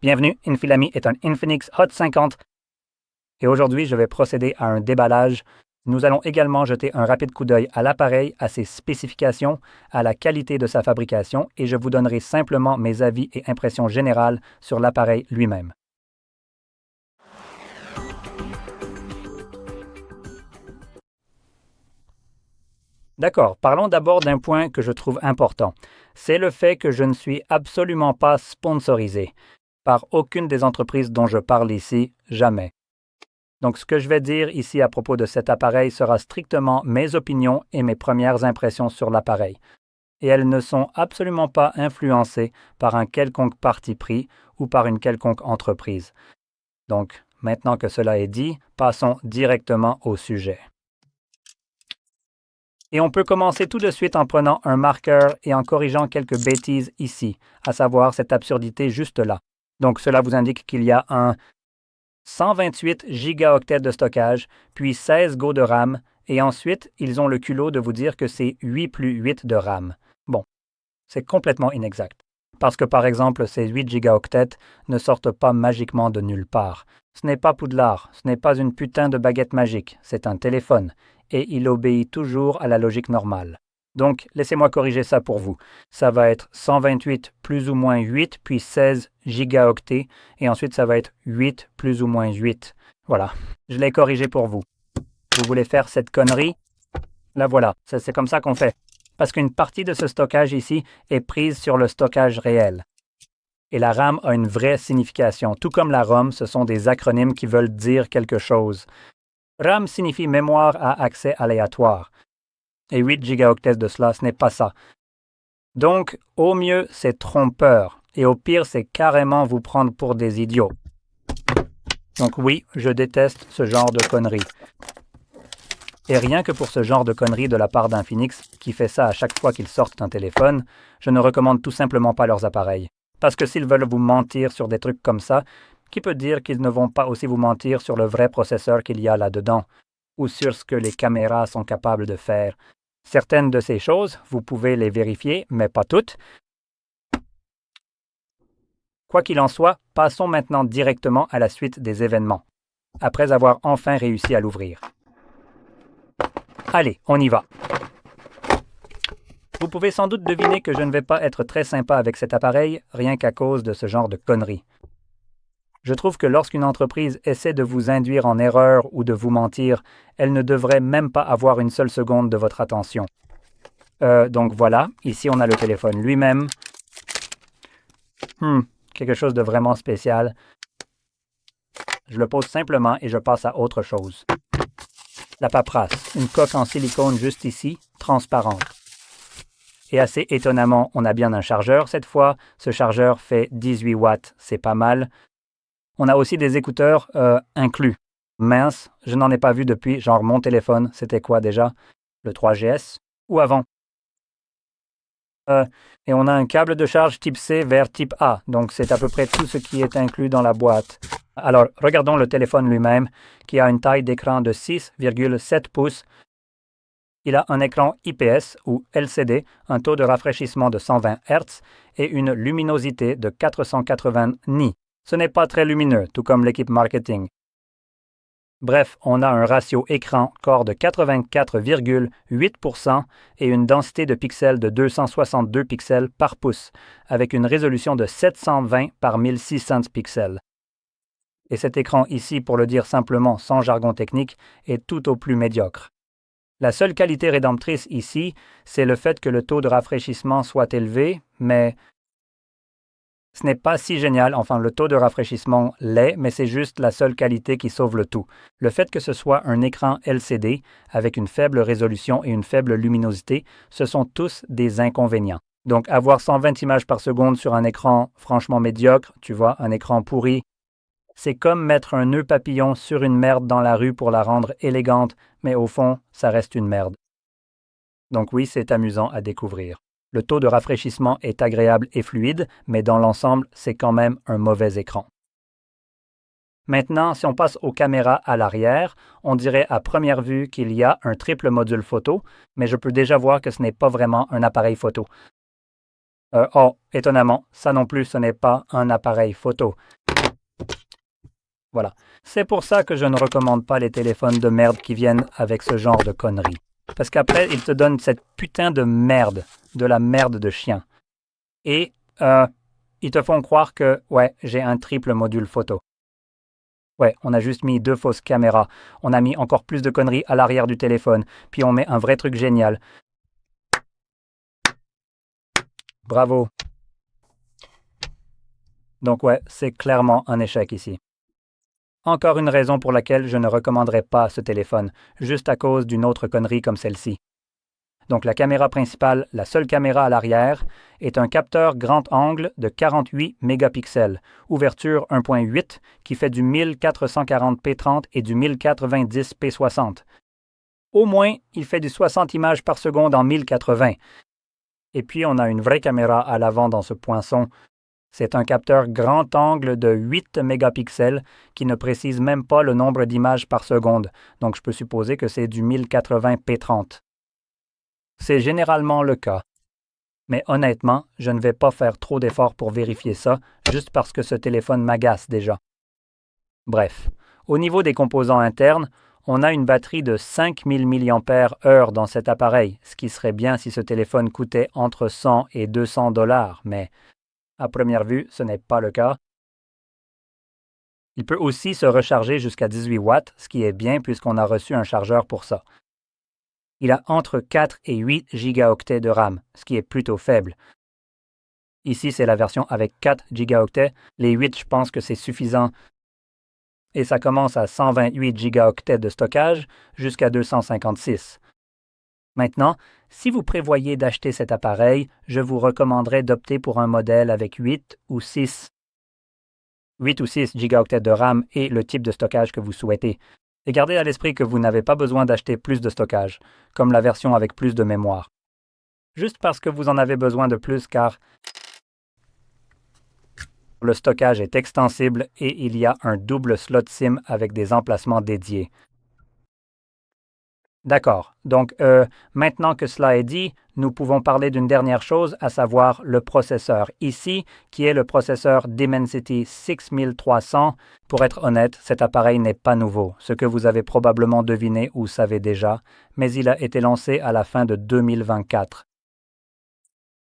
Bienvenue, Infilami est un Infinix Hot 50 et aujourd'hui je vais procéder à un déballage. Nous allons également jeter un rapide coup d'œil à l'appareil, à ses spécifications, à la qualité de sa fabrication et je vous donnerai simplement mes avis et impressions générales sur l'appareil lui-même. D'accord, parlons d'abord d'un point que je trouve important. C'est le fait que je ne suis absolument pas sponsorisé par aucune des entreprises dont je parle ici, jamais. Donc ce que je vais dire ici à propos de cet appareil sera strictement mes opinions et mes premières impressions sur l'appareil. Et elles ne sont absolument pas influencées par un quelconque parti pris ou par une quelconque entreprise. Donc, maintenant que cela est dit, passons directement au sujet. Et on peut commencer tout de suite en prenant un marqueur et en corrigeant quelques bêtises ici, à savoir cette absurdité juste là. Donc cela vous indique qu'il y a un 128 gigaoctets de stockage, puis 16 Go de RAM, et ensuite ils ont le culot de vous dire que c'est 8 plus 8 de RAM. Bon, c'est complètement inexact. Parce que par exemple, ces 8 gigaoctets ne sortent pas magiquement de nulle part. Ce n'est pas Poudlard, ce n'est pas une putain de baguette magique, c'est un téléphone, et il obéit toujours à la logique normale. Donc, laissez-moi corriger ça pour vous. Ça va être 128 plus ou moins 8, puis 16 gigaoctets, et ensuite ça va être 8 plus ou moins 8. Voilà, je l'ai corrigé pour vous. Vous voulez faire cette connerie? La voilà, c'est comme ça qu'on fait. Parce qu'une partie de ce stockage ici est prise sur le stockage réel. Et la RAM a une vraie signification. Tout comme la ROM, ce sont des acronymes qui veulent dire quelque chose. RAM signifie mémoire à accès aléatoire. Et 8 gigaoctets de cela, ce n'est pas ça. Donc, au mieux, c'est trompeur. Et au pire, c'est carrément vous prendre pour des idiots. Donc oui, je déteste ce genre de conneries. Et rien que pour ce genre de conneries de la part d'Infinix, qui fait ça à chaque fois qu'ils sortent un téléphone, je ne recommande tout simplement pas leurs appareils. Parce que s'ils veulent vous mentir sur des trucs comme ça, qui peut dire qu'ils ne vont pas aussi vous mentir sur le vrai processeur qu'il y a là-dedans, ou sur ce que les caméras sont capables de faire. Certaines de ces choses, vous pouvez les vérifier, mais pas toutes. Quoi qu'il en soit, passons maintenant directement à la suite des événements, après avoir enfin réussi à l'ouvrir. Allez, on y va. Vous pouvez sans doute deviner que je ne vais pas être très sympa avec cet appareil, rien qu'à cause de ce genre de conneries. Je trouve que lorsqu'une entreprise essaie de vous induire en erreur ou de vous mentir, elle ne devrait même pas avoir une seule seconde de votre attention. Donc voilà, ici on a le téléphone lui-même. Quelque chose de vraiment spécial. Je le pose simplement et je passe à autre chose. La paperasse, une coque en silicone juste ici, transparente. Et assez étonnamment, on a bien un chargeur cette fois. Ce chargeur fait 18 watts, c'est pas mal. On a aussi des écouteurs inclus. Mince, je n'en ai pas vu depuis, genre mon téléphone, c'était quoi déjà? Le 3GS? Ou avant? Et on a un câble de charge type C vers type A, donc c'est à peu près tout ce qui est inclus dans la boîte. Alors, regardons le téléphone lui-même, qui a une taille d'écran de 6,7 pouces. Il a un écran IPS ou LCD, un taux de rafraîchissement de 120 Hz et une luminosité de 480 nits. Ce n'est pas très lumineux, tout comme l'équipe marketing. Bref, on a un ratio écran-corps de 84,8% et une densité de pixels de 262 pixels par pouce, avec une résolution de 720 par 1600 pixels. Et cet écran ici, pour le dire simplement sans jargon technique, est tout au plus médiocre. La seule qualité rédemptrice ici, c'est le fait que le taux de rafraîchissement soit élevé, mais ce n'est pas si génial, enfin le taux de rafraîchissement l'est, mais c'est juste la seule qualité qui sauve le tout. Le fait que ce soit un écran LCD avec une faible résolution et une faible luminosité, ce sont tous des inconvénients. Donc avoir 120 images par seconde sur un écran franchement médiocre, tu vois, un écran pourri, c'est comme mettre un nœud papillon sur une merde dans la rue pour la rendre élégante, mais au fond, ça reste une merde. Donc oui, c'est amusant à découvrir. Le taux de rafraîchissement est agréable et fluide, mais dans l'ensemble, c'est quand même un mauvais écran. Maintenant, si on passe aux caméras à l'arrière, on dirait à première vue qu'il y a un triple module photo, mais je peux déjà voir que ce n'est pas vraiment un appareil photo. Oh, étonnamment, ça non plus, ce n'est pas un appareil photo. Voilà. C'est pour ça que je ne recommande pas les téléphones de merde qui viennent avec ce genre de conneries. Parce qu'après, ils te donnent cette putain de merde, de la merde de chien. Et ils te font croire que, ouais, j'ai un triple module photo. Ouais, on a juste mis 2 fausses caméras. On a mis encore plus de conneries à l'arrière du téléphone. Puis on met un vrai truc génial. Bravo. Donc ouais, c'est clairement un échec ici. Encore une raison pour laquelle je ne recommanderais pas ce téléphone, juste à cause d'une autre connerie comme celle-ci. Donc la caméra principale, la seule caméra à l'arrière, est un capteur grand angle de 48 mégapixels, ouverture 1.8, qui fait du 1440p30 et du 1090p60. Au moins, il fait du 60 images par seconde en 1080. Et puis on a une vraie caméra à l'avant dans ce poinçon. C'est un capteur grand angle de 8 mégapixels qui ne précise même pas le nombre d'images par seconde, donc je peux supposer que c'est du 1080p30. C'est généralement le cas. Mais honnêtement, je ne vais pas faire trop d'efforts pour vérifier ça, juste parce que ce téléphone m'agace déjà. Bref, au niveau des composants internes, on a une batterie de 5000 mAh dans cet appareil, ce qui serait bien si ce téléphone coûtait entre 100 et 200 $, mais à première vue, ce n'est pas le cas. Il peut aussi se recharger jusqu'à 18 watts, ce qui est bien puisqu'on a reçu un chargeur pour ça. Il a entre 4 et 8 gigaoctets de RAM, ce qui est plutôt faible. Ici, c'est la version avec 4 gigaoctets. Les 8, je pense que c'est suffisant. Et ça commence à 128 gigaoctets de stockage jusqu'à 256. Maintenant, si vous prévoyez d'acheter cet appareil, je vous recommanderais d'opter pour un modèle avec 8 ou 6 gigaoctets de RAM et le type de stockage que vous souhaitez. Et gardez à l'esprit que vous n'avez pas besoin d'acheter plus de stockage, comme la version avec plus de mémoire. Juste parce que vous en avez besoin de plus car le stockage est extensible et il y a un double slot SIM avec des emplacements dédiés. D'accord. Donc, maintenant que cela est dit, nous pouvons parler d'une dernière chose, à savoir le processeur ici, qui est le processeur Dimensity 6300. Pour être honnête, cet appareil n'est pas nouveau, ce que vous avez probablement deviné ou savez déjà, mais il a été lancé à la fin de 2024.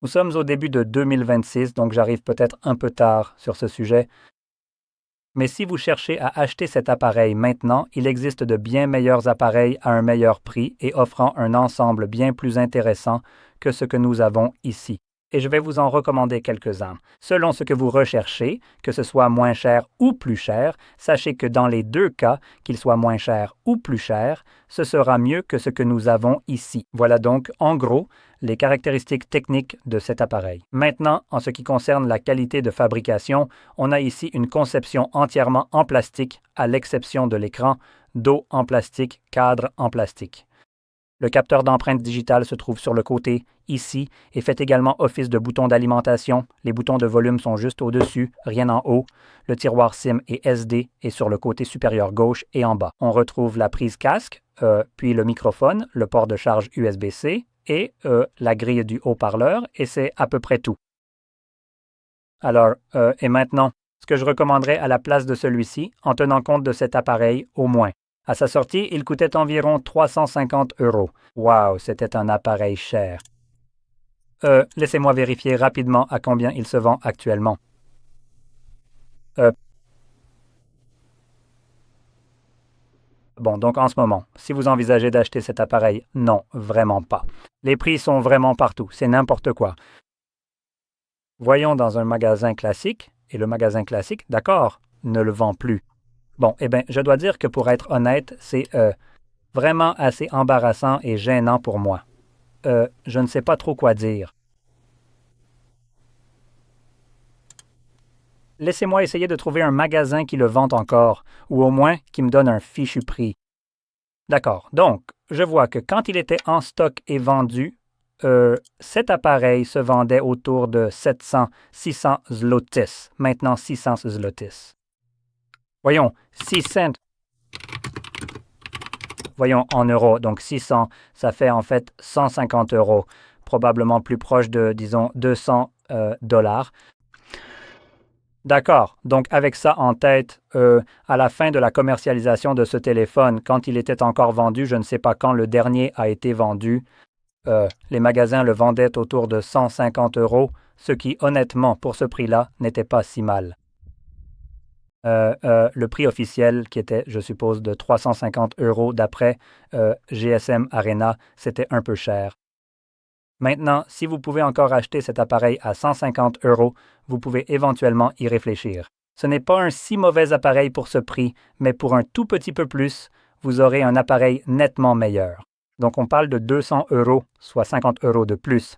Nous sommes au début de 2026, donc j'arrive peut-être un peu tard sur ce sujet. Mais si vous cherchez à acheter cet appareil maintenant, il existe de bien meilleurs appareils à un meilleur prix et offrant un ensemble bien plus intéressant que ce que nous avons ici. Et je vais vous en recommander quelques-uns. Selon ce que vous recherchez, que ce soit moins cher ou plus cher, sachez que dans les deux cas, qu'il soit moins cher ou plus cher, ce sera mieux que ce que nous avons ici. Voilà donc, en gros, les caractéristiques techniques de cet appareil. Maintenant, en ce qui concerne la qualité de fabrication, on a ici une conception entièrement en plastique, à l'exception de l'écran, dos en plastique, cadre en plastique. Le capteur d'empreinte digitale se trouve sur le côté, ici, et fait également office de bouton d'alimentation. Les boutons de volume sont juste au-dessus, rien en haut. Le tiroir SIM et SD est sur le côté supérieur gauche et en bas. On retrouve la prise casque, puis le microphone, le port de charge USB-C et la grille du haut-parleur, et c'est à peu près tout. Alors, et maintenant, ce que je recommanderais à la place de celui-ci, en tenant compte de cet appareil au moins. À sa sortie, il coûtait environ 350 €. Wow, c'était un appareil cher. Laissez-moi vérifier rapidement à combien il se vend actuellement. Bon, donc en ce moment, si vous envisagez d'acheter cet appareil, non, vraiment pas. Les prix sont vraiment partout, c'est n'importe quoi. Voyons dans un magasin classique, et le magasin classique, d'accord, ne le vend plus. Bon, eh bien, je dois dire que pour être honnête, c'est vraiment assez embarrassant et gênant pour moi. Je ne sais pas trop quoi dire. Laissez-moi essayer de trouver un magasin qui le vend encore, ou au moins qui me donne un fichu prix. D'accord, donc, je vois que quand il était en stock et vendu, cet appareil se vendait autour de 600 zlotys. Maintenant 600 zlotys. Voyons, 6 cents. Voyons en euros, donc 600, ça fait en fait 150 €, probablement plus proche de, disons, 200 dollars. D'accord. Donc, avec ça en tête, à la fin de la commercialisation de ce téléphone, quand il était encore vendu, je ne sais pas quand le dernier a été vendu, les magasins le vendaient autour de 150 €, ce qui, honnêtement, pour ce prix-là, n'était pas si mal. Le prix officiel, qui était, je suppose, de 350 € d'après GSM Arena, c'était un peu cher. Maintenant, si vous pouvez encore acheter cet appareil à 150 €, vous pouvez éventuellement y réfléchir. Ce n'est pas un si mauvais appareil pour ce prix, mais pour un tout petit peu plus, vous aurez un appareil nettement meilleur. Donc on parle de 200 €, soit 50 € de plus.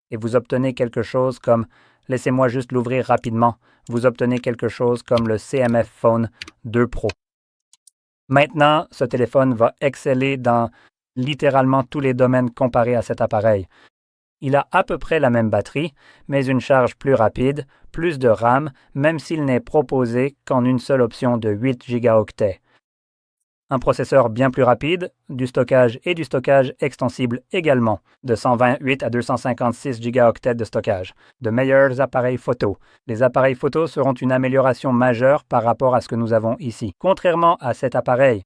Et vous obtenez quelque chose comme, laissez-moi juste l'ouvrir rapidement, vous obtenez quelque chose comme le CMF Phone 2 Pro. Maintenant, ce téléphone va exceller dans littéralement tous les domaines comparés à cet appareil. Il a à peu près la même batterie, mais une charge plus rapide, plus de RAM, même s'il n'est proposé qu'en une seule option de 8 gigaoctets. Un processeur bien plus rapide, du stockage et du stockage extensible également, de 128 à 256 gigaoctets de stockage, de meilleurs appareils photo. Les appareils photo seront une amélioration majeure par rapport à ce que nous avons ici. Contrairement à cet appareil,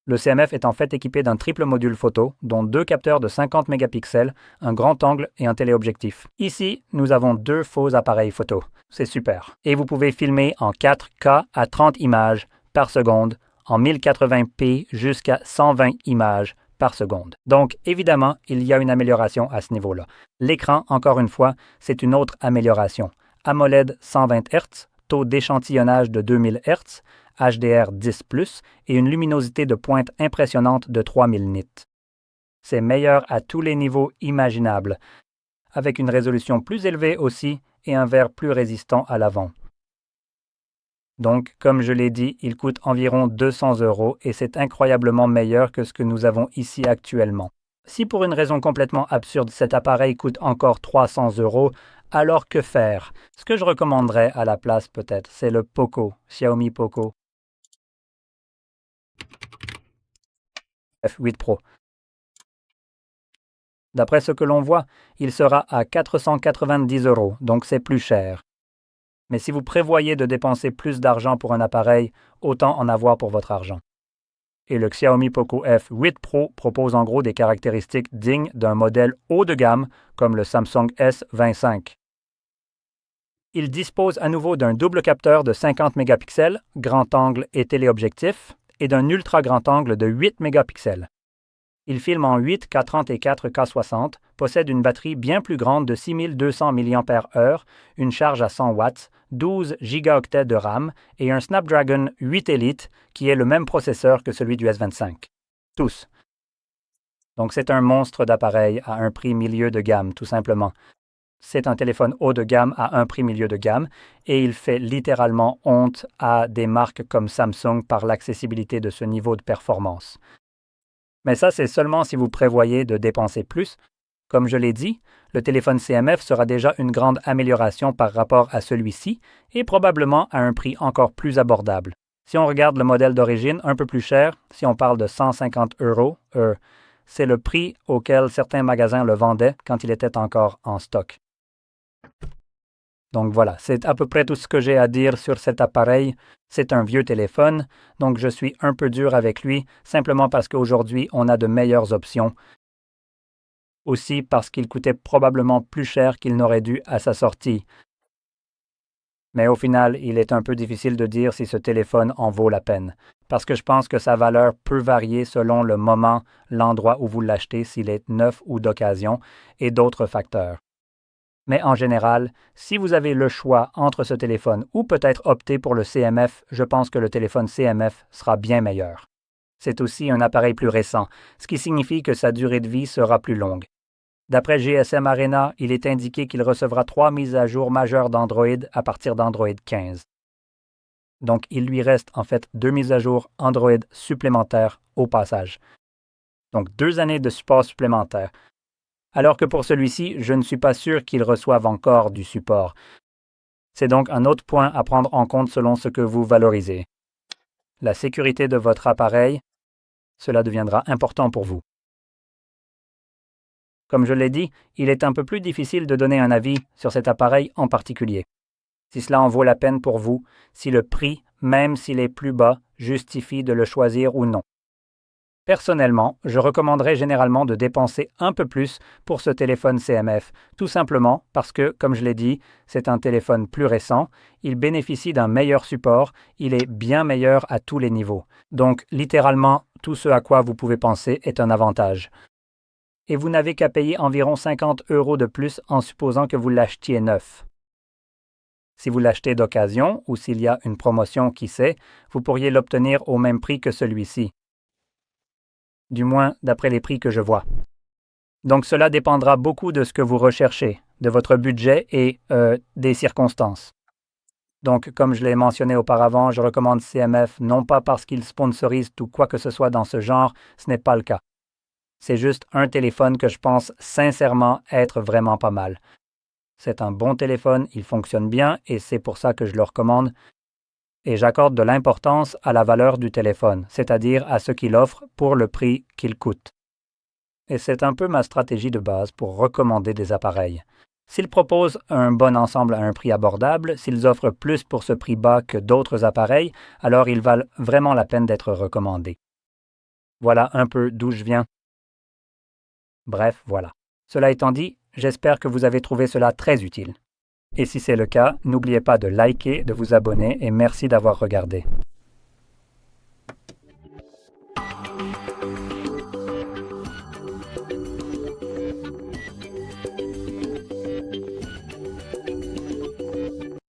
le CMF est en fait équipé d'un triple module photo, dont 2 capteurs de 50 mégapixels, un grand angle et un téléobjectif. Ici, nous avons 2 faux appareils photo. C'est super. Et vous pouvez filmer en 4K à 30 images par seconde, en 1080p jusqu'à 120 images par seconde. Donc, évidemment, il y a une amélioration à ce niveau-là. L'écran, encore une fois, c'est une autre amélioration. AMOLED 120 Hz, taux d'échantillonnage de 2000 Hz, HDR10+, et une luminosité de pointe impressionnante de 3000 nits. C'est meilleur à tous les niveaux imaginables, avec une résolution plus élevée aussi et un verre plus résistant à l'avant. Donc, comme je l'ai dit, il coûte environ 200 € et c'est incroyablement meilleur que ce que nous avons ici actuellement. Si pour une raison complètement absurde, cet appareil coûte encore 300 €, alors que faire? Ce que je recommanderais à la place peut-être, c'est le Poco, Xiaomi Poco F8 Pro. D'après ce que l'on voit, il sera à 490 €, donc c'est plus cher. Mais si vous prévoyez de dépenser plus d'argent pour un appareil, autant en avoir pour votre argent. Et le Xiaomi Poco F8 Pro propose en gros des caractéristiques dignes d'un modèle haut de gamme comme le Samsung S25. Il dispose à nouveau d'un double capteur de 50 mégapixels, grand angle et téléobjectif, et d'un ultra grand angle de 8 mégapixels. Il filme en 8K30 et 4K60, possède une batterie bien plus grande de 6200 mAh, une charge à 100 watts, 12 gigaoctets de RAM et un Snapdragon 8 Elite qui est le même processeur que celui du S25. Tous. Donc c'est un monstre d'appareil à un prix milieu de gamme, tout simplement. C'est un téléphone haut de gamme à un prix milieu de gamme et il fait littéralement honte à des marques comme Samsung par l'accessibilité de ce niveau de performance. Mais ça, c'est seulement si vous prévoyez de dépenser plus. Comme je l'ai dit, le téléphone CMF sera déjà une grande amélioration par rapport à celui-ci et probablement à un prix encore plus abordable. Si on regarde le modèle d'origine un peu plus cher, si on parle de 150 €, c'est le prix auquel certains magasins le vendaient quand il était encore en stock. Donc voilà, c'est à peu près tout ce que j'ai à dire sur cet appareil. C'est un vieux téléphone, donc je suis un peu dur avec lui, simplement parce qu'aujourd'hui, on a de meilleures options. Aussi parce qu'il coûtait probablement plus cher qu'il n'aurait dû à sa sortie. Mais au final, il est un peu difficile de dire si ce téléphone en vaut la peine, parce que je pense que sa valeur peut varier selon le moment, l'endroit où vous l'achetez, s'il est neuf ou d'occasion, et d'autres facteurs. Mais en général, si vous avez le choix entre ce téléphone ou peut-être opter pour le CMF, je pense que le téléphone CMF sera bien meilleur. C'est aussi un appareil plus récent, ce qui signifie que sa durée de vie sera plus longue. D'après GSM Arena, il est indiqué qu'il recevra 3 mises à jour majeures d'Android à partir d'Android 15. Donc, il lui reste en fait 2 mises à jour Android supplémentaires au passage. Donc, 2 années de support supplémentaire. Alors que pour celui-ci, je ne suis pas sûr qu'il reçoive encore du support. C'est donc un autre point à prendre en compte selon ce que vous valorisez. La sécurité de votre appareil, cela deviendra important pour vous. Comme je l'ai dit, il est un peu plus difficile de donner un avis sur cet appareil en particulier. Si cela en vaut la peine pour vous, si le prix, même s'il est plus bas, justifie de le choisir ou non. Personnellement, je recommanderais généralement de dépenser un peu plus pour ce téléphone CMF, tout simplement parce que, comme je l'ai dit, c'est un téléphone plus récent, il bénéficie d'un meilleur support, il est bien meilleur à tous les niveaux. Donc, littéralement, tout ce à quoi vous pouvez penser est un avantage. Et vous n'avez qu'à payer environ 50 € de plus en supposant que vous l'achetiez neuf. Si vous l'achetez d'occasion ou s'il y a une promotion, qui sait, vous pourriez l'obtenir au même prix que celui-ci. Du moins d'après les prix que je vois. Donc cela dépendra beaucoup de ce que vous recherchez, de votre budget et des circonstances. Donc comme je l'ai mentionné auparavant, je recommande CMF non pas parce qu'ils sponsorisent ou quoi que ce soit dans ce genre, ce n'est pas le cas. C'est juste un téléphone que je pense sincèrement être vraiment pas mal. C'est un bon téléphone, il fonctionne bien et c'est pour ça que je le recommande. Et j'accorde de l'importance à la valeur du téléphone, c'est-à-dire à ce qu'il offre pour le prix qu'il coûte. Et c'est un peu ma stratégie de base pour recommander des appareils. S'ils proposent un bon ensemble à un prix abordable, s'ils offrent plus pour ce prix bas que d'autres appareils, alors ils valent vraiment la peine d'être recommandés. Voilà un peu d'où je viens. Bref, voilà. Cela étant dit, j'espère que vous avez trouvé cela très utile. Et si c'est le cas, n'oubliez pas de liker, de vous abonner et merci d'avoir regardé.